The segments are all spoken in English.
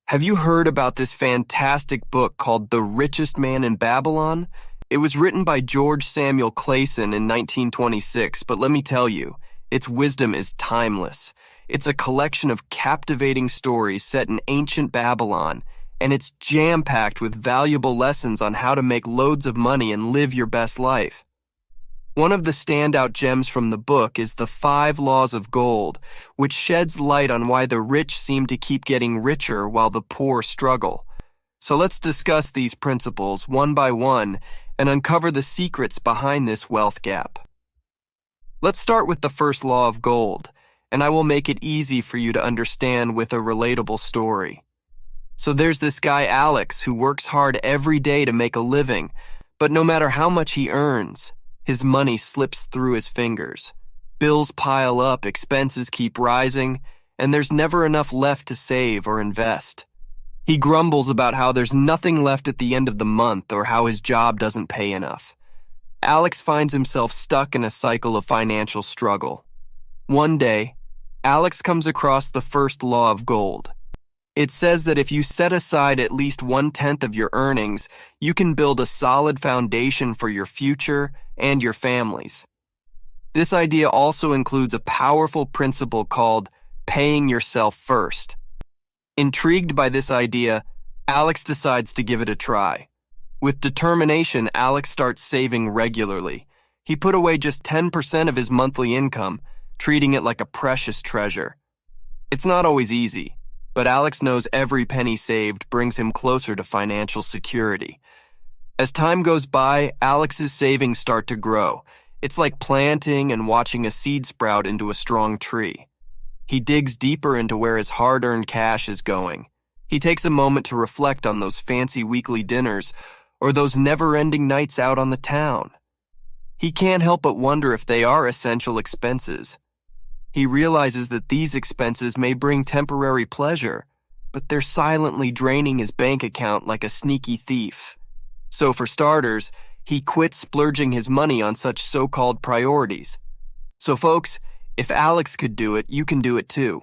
Have you heard about this fantastic book called The Richest Man in Babylon? It was written by George Samuel Clayson in 1926, but let me tell you, its wisdom is timeless. It's a collection of captivating stories set in ancient Babylon, and it's jam-packed with valuable lessons on how to make loads of money and live your best life. One of the standout gems from the book is the 5 Laws of Gold, which sheds light on why the rich seem to keep getting richer while the poor struggle. So let's discuss these principles one by one and uncover the secrets behind this wealth gap. Let's start with the first law of gold, and I will make it easy for you to understand with a relatable story. So there's this guy Alex who works hard every day to make a living, but no matter how much he earns, his money slips through his fingers. Bills pile up, expenses keep rising, and there's never enough left to save or invest. He grumbles about how there's nothing left at the end of the month or how his job doesn't pay enough. Alex finds himself stuck in a cycle of financial struggle. One day, Alex comes across the first law of gold. It says that if you set aside at least 1/10 of your earnings, you can build a solid foundation for your future and your family's. This idea also includes a powerful principle called paying yourself first. Intrigued by this idea, Alex decides to give it a try. With determination, Alex starts saving regularly. He put away just 10% of his monthly income, treating it like a precious treasure. It's not always easy, but Alex knows every penny saved brings him closer to financial security. As time goes by, Alex's savings start to grow. It's like planting and watching a seed sprout into a strong tree. He digs deeper into where his hard-earned cash is going. He takes a moment to reflect on those fancy weekly dinners or those never-ending nights out on the town. He can't help but wonder if they are essential expenses. He realizes that these expenses may bring temporary pleasure, but they're silently draining his bank account like a sneaky thief. So for starters, he quits splurging his money on such so-called priorities. So folks, if Alex could do it, you can do it too.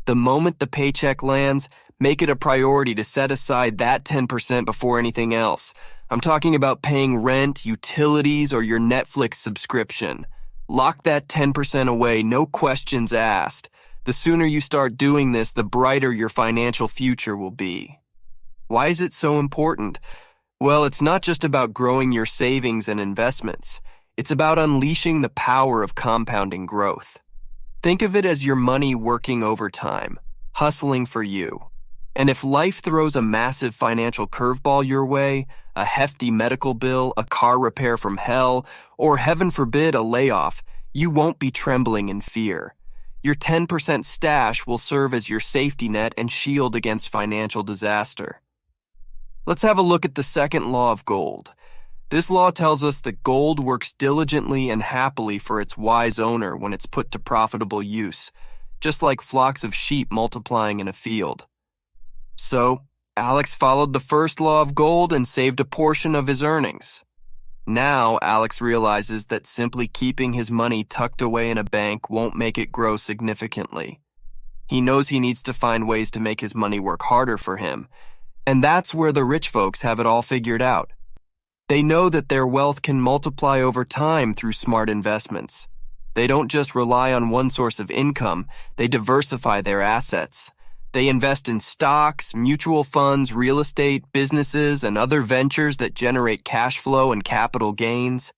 The moment the paycheck lands, make it a priority to set aside that 10% before anything else. I'm talking about paying rent, utilities, or your Netflix subscription. Lock that 10% away, no questions asked. The sooner you start doing this, the brighter your financial future will be. Why is it so important? Well, it's not just about growing your savings and investments. It's about unleashing the power of compounding growth. Think of it as your money working overtime, hustling for you. And if life throws a massive financial curveball your way, a hefty medical bill, a car repair from hell, or heaven forbid, a layoff, you won't be trembling in fear. Your 10% stash will serve as your safety net and shield against financial disaster. Let's have a look at the second law of gold. This law tells us that gold works diligently and happily for its wise owner when it's put to profitable use, just like flocks of sheep multiplying in a field. So, Alex followed the first law of gold and saved a portion of his earnings. Now, Alex realizes that simply keeping his money tucked away in a bank won't make it grow significantly. He knows he needs to find ways to make his money work harder for him, and that's where the rich folks have it all figured out. They know that their wealth can multiply over time through smart investments. They don't just rely on one source of income, they diversify their assets. They invest in stocks, mutual funds, real estate, businesses, and other ventures that generate cash flow and capital gains.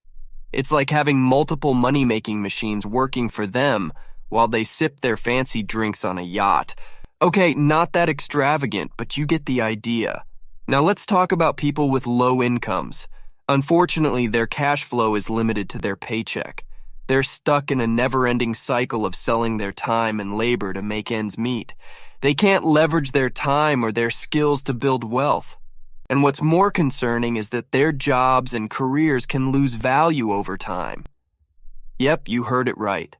It's like having multiple money-making machines working for them while they sip their fancy drinks on a yacht. Okay, not that extravagant, but you get the idea. Now let's talk about people with low incomes. Unfortunately, their cash flow is limited to their paycheck. They're stuck in a never-ending cycle of selling their time and labor to make ends meet. They can't leverage their time or their skills to build wealth. And what's more concerning is that their jobs and careers can lose value over time. Yep, you heard it right.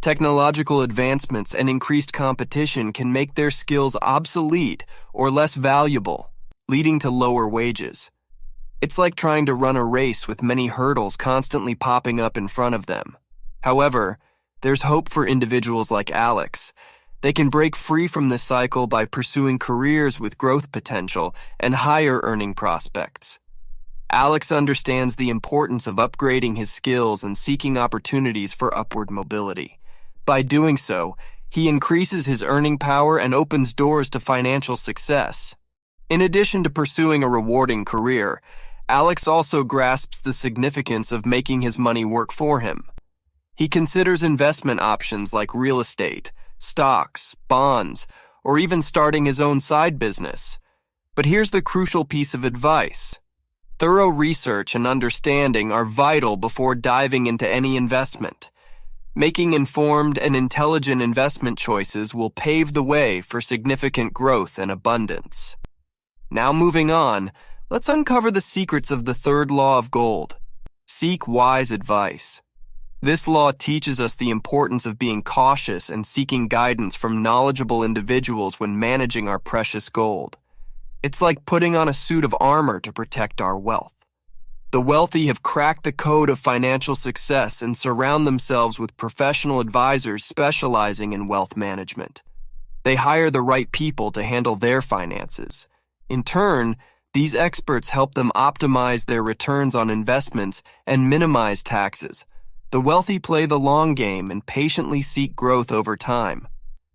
Technological advancements and increased competition can make their skills obsolete or less valuable, leading to lower wages. It's like trying to run a race with many hurdles constantly popping up in front of them. However, there's hope for individuals like Alex. They can break free from this cycle by pursuing careers with growth potential and higher earning prospects. Alex understands the importance of upgrading his skills and seeking opportunities for upward mobility. By doing so, he increases his earning power and opens doors to financial success. In addition to pursuing a rewarding career, Alex also grasps the significance of making his money work for him. He considers investment options like real estate, stocks, bonds, or even starting his own side business. But here's the crucial piece of advice. Thorough research and understanding are vital before diving into any investment. Making informed and intelligent investment choices will pave the way for significant growth and abundance. Now moving on, let's uncover the secrets of the third law of gold. Seek wise advice. This law teaches us the importance of being cautious and seeking guidance from knowledgeable individuals when managing our precious gold. It's like putting on a suit of armor to protect our wealth. The wealthy have cracked the code of financial success and surround themselves with professional advisors specializing in wealth management. They hire the right people to handle their finances. In turn, these experts help them optimize their returns on investments and minimize taxes. The wealthy play the long game and patiently seek growth over time.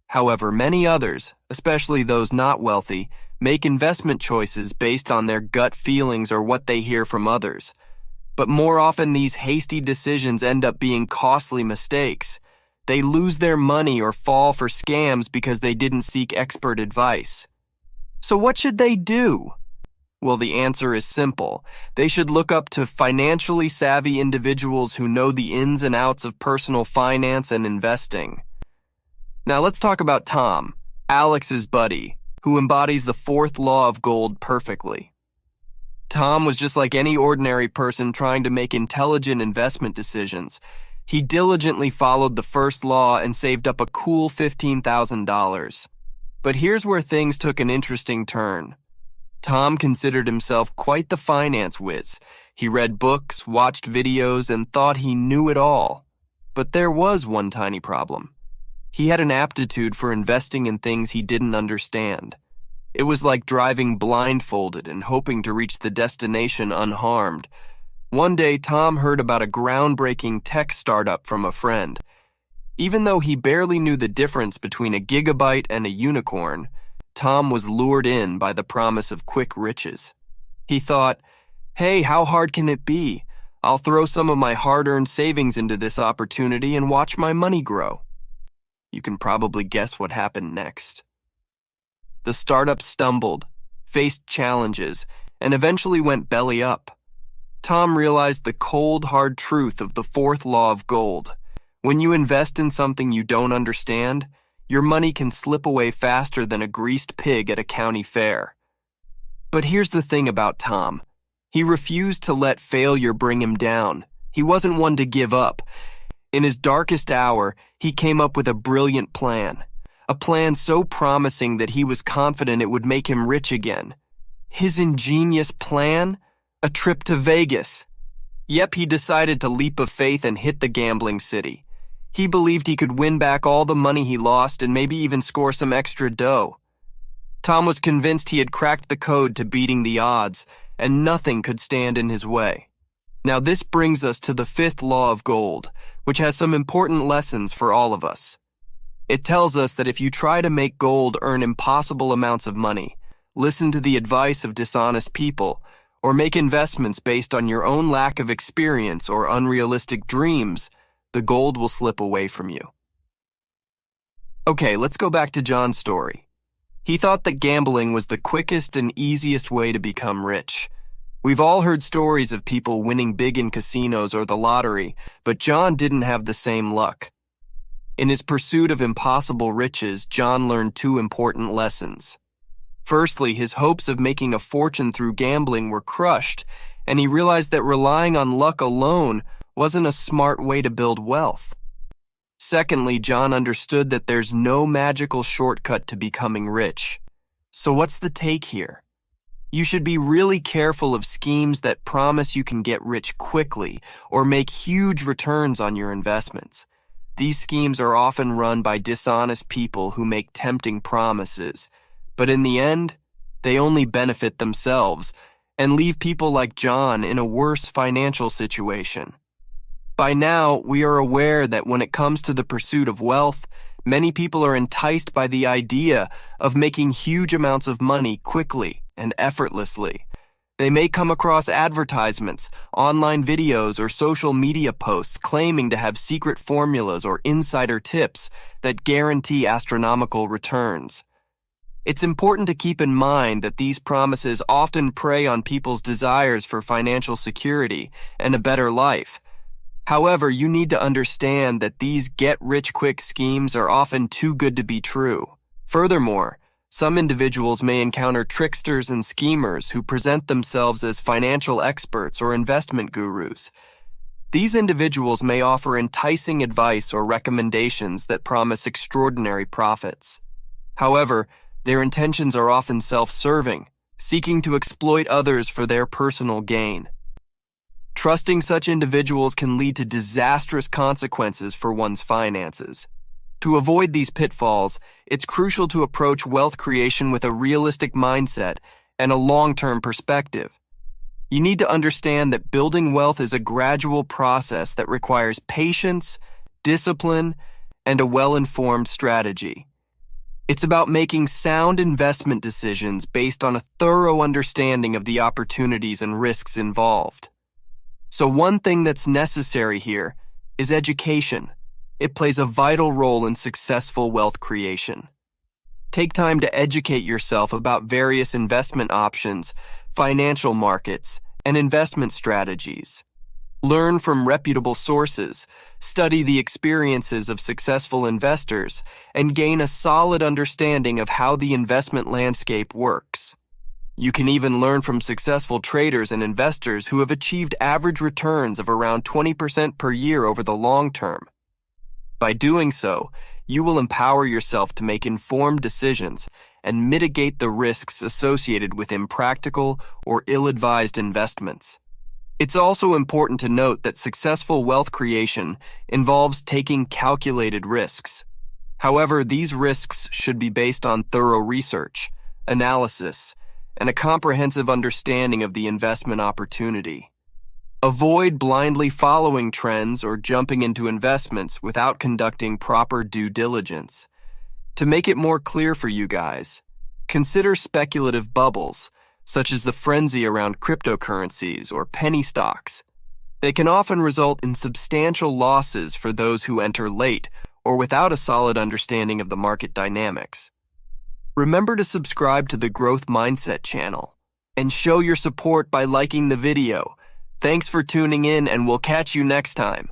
However, many others, especially those not wealthy, make investment choices based on their gut feelings or what they hear from others. But more often, these hasty decisions end up being costly mistakes. They lose their money or fall for scams because they didn't seek expert advice. So what should they do? Well, the answer is simple. They should look up to financially savvy individuals who know the ins and outs of personal finance and investing. Now let's talk about Tom, Alex's buddy, who embodies the fourth law of gold perfectly. Tom was just like any ordinary person trying to make intelligent investment decisions. He diligently followed the first law and saved up a cool $15,000. But here's where things took an interesting turn. Tom considered himself quite the finance whiz. He read books, watched videos, and thought he knew it all. But there was one tiny problem. He had an aptitude for investing in things he didn't understand. It was like driving blindfolded and hoping to reach the destination unharmed. One day, Tom heard about a groundbreaking tech startup from a friend. Even though he barely knew the difference between a gigabyte and a unicorn, Tom was lured in by the promise of quick riches. He thought, "Hey, how hard can it be? I'll throw some of my hard-earned savings into this opportunity and watch my money grow." You can probably guess what happened next. The startup stumbled, faced challenges, and eventually went belly up. Tom realized the cold, hard truth of the fourth law of gold. When you invest in something you don't understand, your money can slip away faster than a greased pig at a county fair. But here's the thing about Tom. He refused to let failure bring him down. He wasn't one to give up. In his darkest hour, he came up with a brilliant plan. A plan so promising that he was confident it would make him rich again. His ingenious plan? A trip to Vegas. Yep, he decided to leap of faith and hit the gambling city. He believed he could win back all the money he lost and maybe even score some extra dough. Tom was convinced he had cracked the code to beating the odds, and nothing could stand in his way. Now this brings us to the fifth law of gold, which has some important lessons for all of us. It tells us that if you try to make gold earn impossible amounts of money, listen to the advice of dishonest people, or make investments based on your own lack of experience or unrealistic dreams, the gold will slip away from you. Okay, let's go back to John's story. He thought that gambling was the quickest and easiest way to become rich. We've all heard stories of people winning big in casinos or the lottery, but John didn't have the same luck. In his pursuit of impossible riches, John learned two important lessons. Firstly, his hopes of making a fortune through gambling were crushed, and he realized that relying on luck alone wasn't a smart way to build wealth. Secondly, John understood that there's no magical shortcut to becoming rich. So what's the take here? You should be really careful of schemes that promise you can get rich quickly or make huge returns on your investments. These schemes are often run by dishonest people who make tempting promises, but in the end, they only benefit themselves and leave people like John in a worse financial situation. By now, we are aware that when it comes to the pursuit of wealth, many people are enticed by the idea of making huge amounts of money quickly and effortlessly. They may come across advertisements, online videos, or social media posts claiming to have secret formulas or insider tips that guarantee astronomical returns. It's important to keep in mind that these promises often prey on people's desires for financial security and a better life. However, you need to understand that these get-rich-quick schemes are often too good to be true. Furthermore, some individuals may encounter tricksters and schemers who present themselves as financial experts or investment gurus. These individuals may offer enticing advice or recommendations that promise extraordinary profits. However, their intentions are often self-serving, seeking to exploit others for their personal gain. Trusting such individuals can lead to disastrous consequences for one's finances. To avoid these pitfalls, it's crucial to approach wealth creation with a realistic mindset and a long-term perspective. You need to understand that building wealth is a gradual process that requires patience, discipline, and a well-informed strategy. It's about making sound investment decisions based on a thorough understanding of the opportunities and risks involved. So one thing that's necessary here is education. It plays a vital role in successful wealth creation. Take time to educate yourself about various investment options, financial markets, and investment strategies. Learn from reputable sources, study the experiences of successful investors, and gain a solid understanding of how the investment landscape works. You can even learn from successful traders and investors who have achieved average returns of around 20% per year over the long term. By doing so, you will empower yourself to make informed decisions and mitigate the risks associated with impractical or ill-advised investments. It's also important to note that successful wealth creation involves taking calculated risks. However, these risks should be based on thorough research, analysis, and a comprehensive understanding of the investment opportunity. Avoid blindly following trends or jumping into investments without conducting proper due diligence. To make it more clear for you guys, consider speculative bubbles, such as the frenzy around cryptocurrencies or penny stocks. They can often result in substantial losses for those who enter late or without a solid understanding of the market dynamics. Remember to subscribe to the Growth Mindset channel and show your support by liking the video. Thanks for tuning in, and we'll catch you next time.